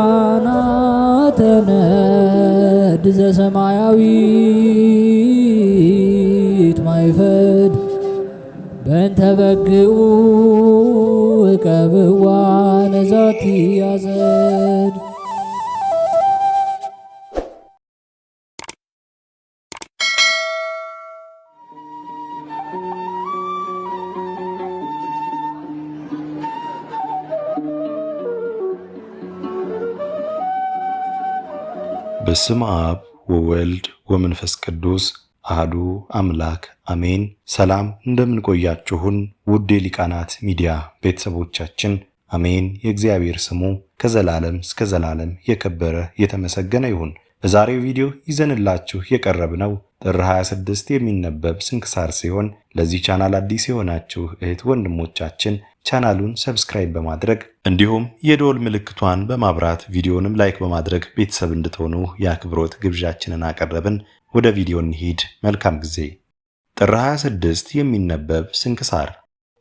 ሊቃናተ ነድ ዘሰማያዊት ማይፈድ በእንተ በግዑ እቀብዋ ነዛቲ ያዘድ። በስመ አብ ወወልድ ወመንፈስ ቅዱስ አህዱ አምላክ አሜን። ሰላም እንደምንቆያችሁን ውድ የሊቃናት ሚዲያ ቤተሰቦቻችን አሜን። የእግዚአብሔር ስሙ ከዘላለም እስከ ዘላለም የከበረ የተመሰገነ ይሁን። በዛሬው ቪዲዮ ይዘንላችሁ የቀረብነው ጥር 26 የሚነበብ ስንክሳር ሲሆን ለዚህ ቻናል አዲስ የሆናችሁ እህት ወንድሞቻችን ቻናሉን ሰብስክራይብ በማድረግ እንዲሁም የደወል ምልክቷን በማብራት ቪዲዮንም ላይክ በማድረግ ቤተሰብ እንድትሆኑ የአክብሮት ግብዣችንን አቀረብን። ወደ ቪዲዮ እንሂድ። መልካም ጊዜ። ጥር 26 የሚነበብ ስንክሳር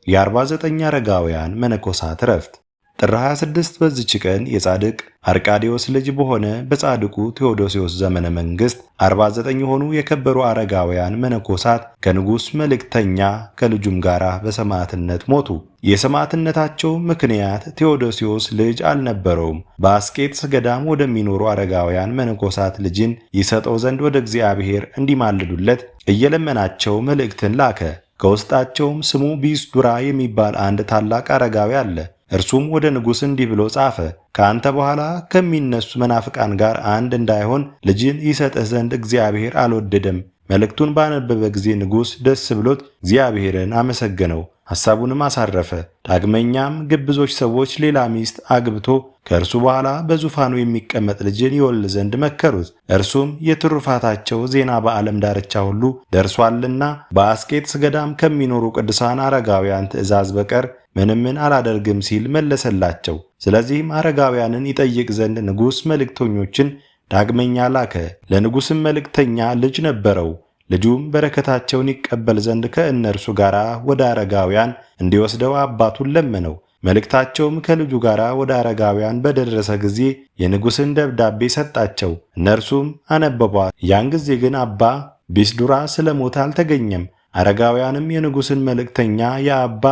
የ49 አረጋውያን መነኮሳት ዕረፍት። ጥር 26 በዚች ቀን የጻድቅ አርቃዴዎስ ልጅ በሆነ በጻድቁ ቴዎዶስዮስ ዘመነ መንግሥት 49 የሆኑ የከበሩ አረጋውያን መነኮሳት ከንጉሥ መልእክተኛ ከልጁም ጋር በሰማዕትነት ሞቱ። የሰማዕትነታቸው ምክንያት ቴዎዶስዮስ ልጅ አልነበረውም። በአስቄጥስ ገዳም ወደሚኖሩ አረጋውያን መነኮሳት ልጅን ይሰጠው ዘንድ ወደ እግዚአብሔር እንዲማልዱለት እየለመናቸው መልእክትን ላከ። ከውስጣቸውም ስሙ ቢስዱራ የሚባል አንድ ታላቅ አረጋዊ አለ። እርሱም ወደ ንጉሥ እንዲህ ብሎ ጻፈ። ከአንተ በኋላ ከሚነሱ መናፍቃን ጋር አንድ እንዳይሆን ልጅን ይሰጥህ ዘንድ እግዚአብሔር አልወደደም። መልእክቱን ባነበበ ጊዜ ንጉሥ ደስ ብሎት እግዚአብሔርን አመሰገነው፣ ሐሳቡንም አሳረፈ። ዳግመኛም ግብዞች ሰዎች ሌላ ሚስት አግብቶ ከእርሱ በኋላ በዙፋኑ የሚቀመጥ ልጅን ይወልድ ዘንድ መከሩት። እርሱም የትሩፋታቸው ዜና በዓለም ዳርቻ ሁሉ ደርሷልና በአስቄጥስ ገዳም ከሚኖሩ ቅዱሳን አረጋውያን ትእዛዝ በቀር ምንምን አላደርግም ሲል መለሰላቸው። ስለዚህም አረጋውያንን ይጠይቅ ዘንድ ንጉሥ መልእክተኞችን ዳግመኛ ላከ። ለንጉሥም መልእክተኛ ልጅ ነበረው። ልጁም በረከታቸውን ይቀበል ዘንድ ከእነርሱ ጋር ወደ አረጋውያን እንዲወስደው አባቱን ለመነው። መልእክታቸውም ከልጁ ጋር ወደ አረጋውያን በደረሰ ጊዜ የንጉሥን ደብዳቤ ሰጣቸው። እነርሱም አነበቧት። ያን ጊዜ ግን አባ ቢስዱራ ስለሞተ አልተገኘም። አረጋውያንም የንጉሥን መልእክተኛ የአባ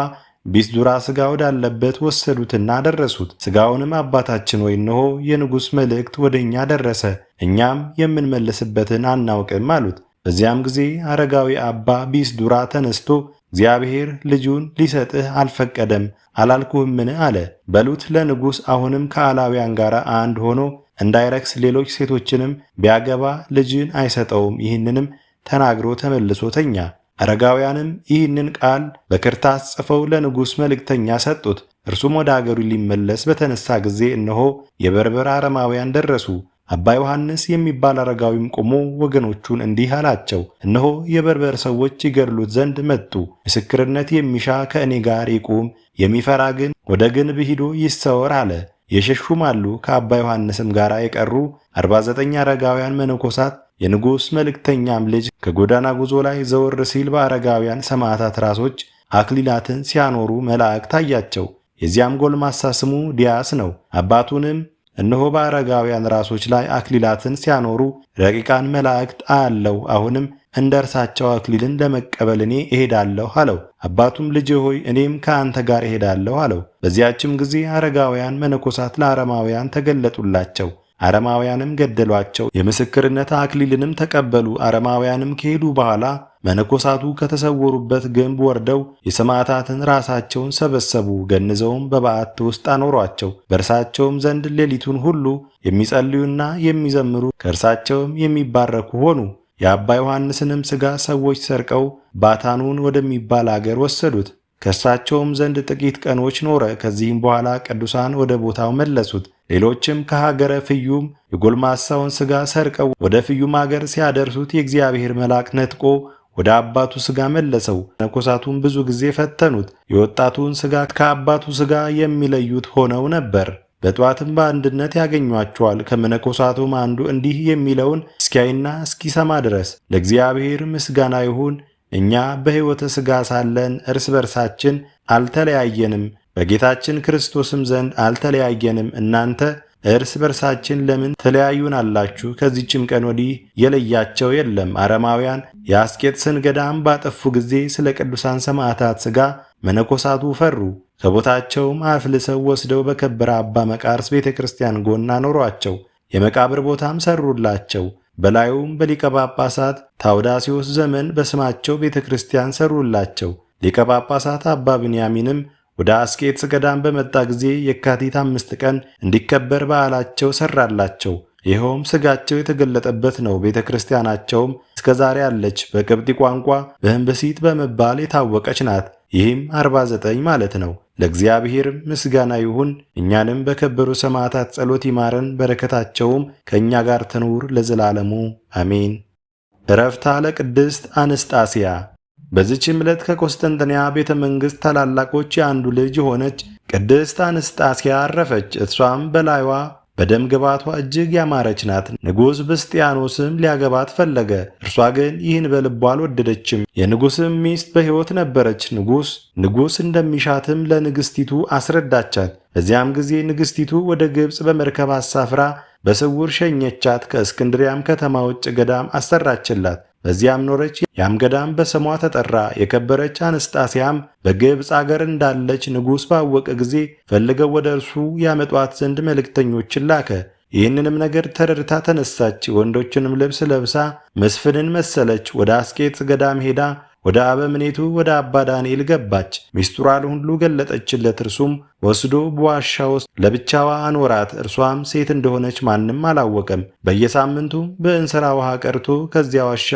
ቢስዱራ ሥጋ ወዳለበት ወሰዱትና ደረሱት። ሥጋውንም አባታችን ወይ እነሆ የንጉሥ መልእክት ወደ እኛ ደረሰ፣ እኛም የምንመልስበትን አናውቅም አሉት። በዚያም ጊዜ አረጋዊ አባ ቢስዱራ ተነስቶ እግዚአብሔር ልጁን ሊሰጥህ አልፈቀደም አላልኩህምን? አለ። በሉት ለንጉሥ አሁንም ከአላውያን ጋር አንድ ሆኖ እንዳይረክስ ሌሎች ሴቶችንም ቢያገባ ልጅን አይሰጠውም። ይህንንም ተናግሮ ተመልሶ ተኛ። አረጋውያንም ይህንን ቃል በክርታስ ጽፈው ለንጉሥ መልእክተኛ ሰጡት። እርሱም ወደ አገሩ ሊመለስ በተነሳ ጊዜ እነሆ የበርበር አረማውያን ደረሱ። አባ ዮሐንስ የሚባል አረጋዊም ቆሞ ወገኖቹን እንዲህ አላቸው፣ እነሆ የበርበር ሰዎች ይገድሉት ዘንድ መጡ። ምስክርነት የሚሻ ከእኔ ጋር ይቁም፣ የሚፈራ ግን ወደ ግንብ ሂዶ ይሰወር አለ። የሸሹም አሉ። ከአባ ዮሐንስም ጋር የቀሩ 49 አረጋውያን መነኮሳት የንጉሥ መልእክተኛም ልጅ ከጎዳና ጉዞ ላይ ዘወር ሲል በአረጋውያን ሰማዕታት ራሶች አክሊላትን ሲያኖሩ መላእክት ታያቸው። የዚያም ጎልማሳ ስሙ ዲያስ ነው። አባቱንም እነሆ በአረጋውያን ራሶች ላይ አክሊላትን ሲያኖሩ ረቂቃን መላእክት አያለው። አሁንም እንደ እርሳቸው አክሊልን ለመቀበል እኔ እሄዳለሁ አለው። አባቱም ልጄ ሆይ እኔም ከአንተ ጋር እሄዳለሁ አለው። በዚያችም ጊዜ አረጋውያን መነኮሳት ለአረማውያን ተገለጡላቸው። አረማውያንም ገደሏቸው። የምስክርነት አክሊልንም ተቀበሉ። አረማውያንም ከሄዱ በኋላ መነኮሳቱ ከተሰወሩበት ግንብ ወርደው የሰማዕታትን ራሳቸውን ሰበሰቡ። ገንዘውም በበዓት ውስጥ አኖሯቸው። በእርሳቸውም ዘንድ ሌሊቱን ሁሉ የሚጸልዩና የሚዘምሩ ከእርሳቸውም የሚባረኩ ሆኑ። የአባ ዮሐንስንም ሥጋ ሰዎች ሰርቀው ባታኑን ወደሚባል አገር ወሰዱት። ከእርሳቸውም ዘንድ ጥቂት ቀኖች ኖረ። ከዚህም በኋላ ቅዱሳን ወደ ቦታው መለሱት። ሌሎችም ከሀገረ ፍዩም የጎልማሳውን ሥጋ ሰርቀው ወደ ፍዩም አገር ሲያደርሱት የእግዚአብሔር መልአክ ነጥቆ ወደ አባቱ ሥጋ መለሰው። መነኮሳቱም ብዙ ጊዜ ፈተኑት። የወጣቱን ሥጋ ከአባቱ ሥጋ የሚለዩት ሆነው ነበር። በጠዋትም በአንድነት ያገኟቸዋል። ከመነኮሳቱም አንዱ እንዲህ የሚለውን እስኪያይና እስኪሰማ ድረስ ለእግዚአብሔር ምስጋና ይሁን፣ እኛ በሕይወተ ሥጋ ሳለን እርስ በርሳችን አልተለያየንም፣ በጌታችን ክርስቶስም ዘንድ አልተለያየንም። እናንተ እርስ በርሳችን ለምን ተለያዩን አላችሁ? ከዚህችም ቀን ወዲህ የለያቸው የለም። አረማውያን የአስቄጥስን ገዳም ባጠፉ ጊዜ ስለ ቅዱሳን ሰማዕታት ሥጋ መነኮሳቱ ፈሩ። ከቦታቸውም አፍልሰው ወስደው በከበረ አባ መቃርስ ቤተ ክርስቲያን ጎን አኖሯቸው። የመቃብር ቦታም ሰሩላቸው። በላዩም በሊቀ ጳጳሳት ታውዳሲዮስ ዘመን በስማቸው ቤተ ክርስቲያን ሰሩላቸው። ሊቀ ጳጳሳት አባ ብንያሚንም ወደ አስቄጥስ ገዳም በመጣ ጊዜ የካቲት 5 ቀን እንዲከበር በዓላቸው ሰራላቸው። ይኸውም ሥጋቸው የተገለጠበት ነው። ቤተ ክርስቲያናቸውም እስከ ዛሬ አለች። በቅብጢ ቋንቋ በህንበሲት በመባል የታወቀች ናት። ይህም 49 ማለት ነው። ለእግዚአብሔር ምስጋና ይሁን። እኛንም በከበሩ ሰማዕታት ጸሎት ይማረን፣ በረከታቸውም ከእኛ ጋር ትኑር ለዘላለሙ አሜን። ዕረፍታ ለቅድስት አንስጣስያ። በዚችም ዕለት ከቆስጠንጥንያ ቤተ መንግሥት ታላላቆች የአንዱ ልጅ የሆነች ቅድስት አንስጣስያ አረፈች። እሷም በላይዋ በደም ግባቷ እጅግ ያማረች ናት። ንጉሥ ብስጥያኖስም ሊያገባት ፈለገ። እርሷ ግን ይህን በልቧ አልወደደችም። የንጉሥም ሚስት በሕይወት ነበረች። ንጉሥ እንደሚሻትም ለንግሥቲቱ አስረዳቻት። በዚያም ጊዜ ንግሥቲቱ ወደ ግብፅ በመርከብ አሳፍራ በስውር ሸኘቻት። ከእስክንድሪያም ከተማ ውጭ ገዳም አሰራችላት። በዚያም ኖረች። ያም ገዳም በስሟ ተጠራ። የከበረች አንስጣስያም በግብፅ አገር እንዳለች ንጉሥ ባወቀ ጊዜ ፈልገው ወደ እርሱ ያመጧት ዘንድ መልእክተኞችን ላከ። ይህንንም ነገር ተረድታ ተነሳች። ወንዶችንም ልብስ ለብሳ መስፍንን መሰለች። ወደ አስቄጥስ ገዳም ሄዳ ወደ አበምኔቱ ወደ አባ ዳንኤል ገባች። ሚስጥሯን ሁሉ ገለጠችለት። እርሱም ወስዶ በዋሻ ውስጥ ለብቻዋ አኖራት። እርሷም ሴት እንደሆነች ማንም አላወቀም። በየሳምንቱ በእንስራ ውሃ ቀርቶ ከዚያ ዋሻ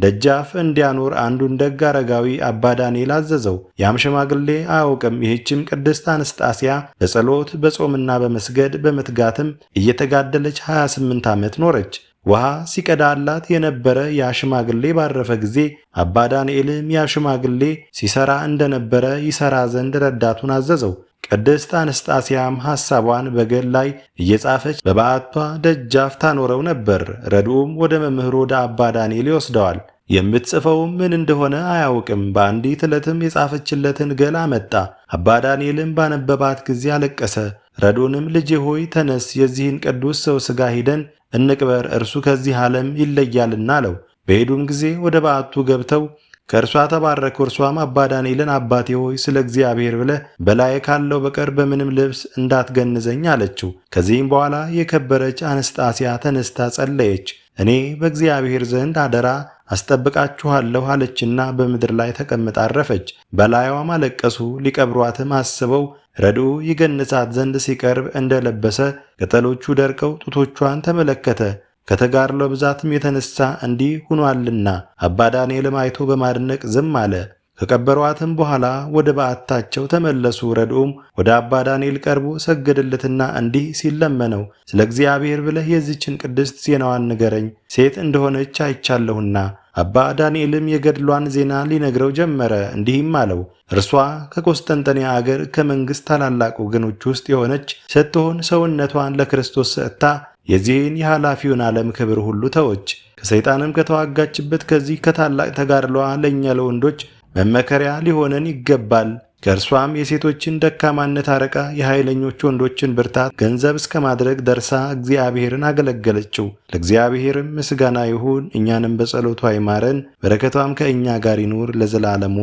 ደጃፍ እንዲያኖር አንዱን ደግ አረጋዊ አባ ዳንኤል አዘዘው። ያም ሽማግሌ አያውቅም። ይህችም ቅድስት አንስጣስያ በጸሎት በጾምና በመስገድ በመትጋትም እየተጋደለች 28 ዓመት ኖረች። ውሃ ሲቀዳላት የነበረ ያ ሽማግሌ ባረፈ ጊዜ አባ ዳንኤልም ያ ሽማግሌ ሲሰራ እንደነበረ ይሰራ ዘንድ ረዳቱን አዘዘው። ቅድስት አንስጣስያም ሐሳቧን በገል ላይ እየጻፈች በበዓቷ ደጃፍ ታኖረው ነበር። ረድኡም ወደ መምህሩ ወደ አባ ዳንኤል ይወስደዋል። የምትጽፈውም ምን እንደሆነ አያውቅም። በአንዲት ዕለትም የጻፈችለትን ገል አመጣ። አባ ዳንኤልም ባነበባት ጊዜ አለቀሰ። ረድኡንም ልጄ ሆይ ተነስ፣ የዚህን ቅዱስ ሰው ሥጋ ሂደን እንቅበር፣ እርሱ ከዚህ ዓለም ይለያልና አለው። በሄዱም ጊዜ ወደ በዓቱ ገብተው ከእርሷ ተባረኩ። እርሷም አባ ዳንኤልን አባቴ ሆይ ስለ እግዚአብሔር ብለህ በላዬ ካለው በቀር በምንም ልብስ እንዳትገንዘኝ አለችው። ከዚህም በኋላ የከበረች አንስጣስያ ተነስታ ጸለየች። እኔ በእግዚአብሔር ዘንድ አደራ አስጠብቃችኋለሁ አለችና በምድር ላይ ተቀምጣ አረፈች። በላይዋም አለቀሱ። ሊቀብሯትም አስበው ረድኡ ይገንጻት ዘንድ ሲቀርብ እንደለበሰ ቅጠሎቹ ደርቀው ጡቶቿን ተመለከተ። ከተጋድሎ ብዛትም የተነሳ እንዲህ ሆኗልና አባ ዳንኤልም አይቶ በማድነቅ ዝም አለ። ከቀበሯትም በኋላ ወደ በዓታቸው ተመለሱ። ረድኡም ወደ አባ ዳንኤል ቀርቦ ሰገደለትና እንዲህ ሲል ለመነው፣ ስለ እግዚአብሔር ብለህ የዚችን ቅድስት ዜናዋን ንገረኝ፣ ሴት እንደሆነች አይቻለሁና። አባ ዳንኤልም የገድሏን ዜና ሊነግረው ጀመረ። እንዲህም አለው፣ እርሷ ከቆስጠንጠንያ አገር ከመንግሥት ታላላቅ ወገኖች ውስጥ የሆነች ስትሆን ሰውነቷን ለክርስቶስ ሰጥታ የዚህን የኃላፊውን ዓለም ክብር ሁሉ ተወች። ከሰይጣንም ከተዋጋችበት ከዚህ ከታላቅ ተጋድሏ ለእኛ ለወንዶች መመከሪያ ሊሆነን ይገባል። ከእርሷም የሴቶችን ደካማነት አረቃ የኃይለኞች ወንዶችን ብርታት ገንዘብ እስከ ማድረግ ደርሳ እግዚአብሔርን አገለገለችው። ለእግዚአብሔርም ምስጋና ይሁን፣ እኛንም በጸሎቷ ይማረን፣ በረከቷም ከእኛ ጋር ይኑር ለዘላለሙ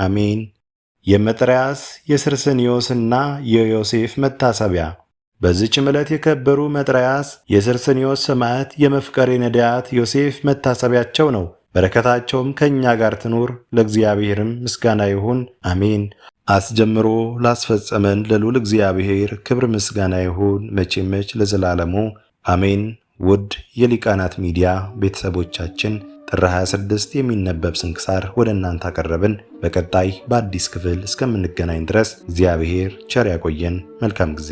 አሜን። የመጥርያስ የስርስንዮስና የዮሴፍ መታሰቢያ። በዚህች ዕለት የከበሩ መጥርያስ የስርስንዮስ ሰማዕት የመፍቀሬ ነዳያት ዮሴፍ መታሰቢያቸው ነው። በረከታቸውም ከእኛ ጋር ትኑር፣ ለእግዚአብሔርም ምስጋና ይሁን አሜን። አስጀምሮ ላስፈጸመን ለልዑል እግዚአብሔር ክብር ምስጋና ይሁን መቼም መች ለዘላለሙ አሜን። ውድ የሊቃናት ሚዲያ ቤተሰቦቻችን ጥር 26 የሚነበብ ስንክሳር ወደ እናንተ አቀረብን። በቀጣይ በአዲስ ክፍል እስከምንገናኝ ድረስ እግዚአብሔር ቸር ያቆየን። መልካም ጊዜ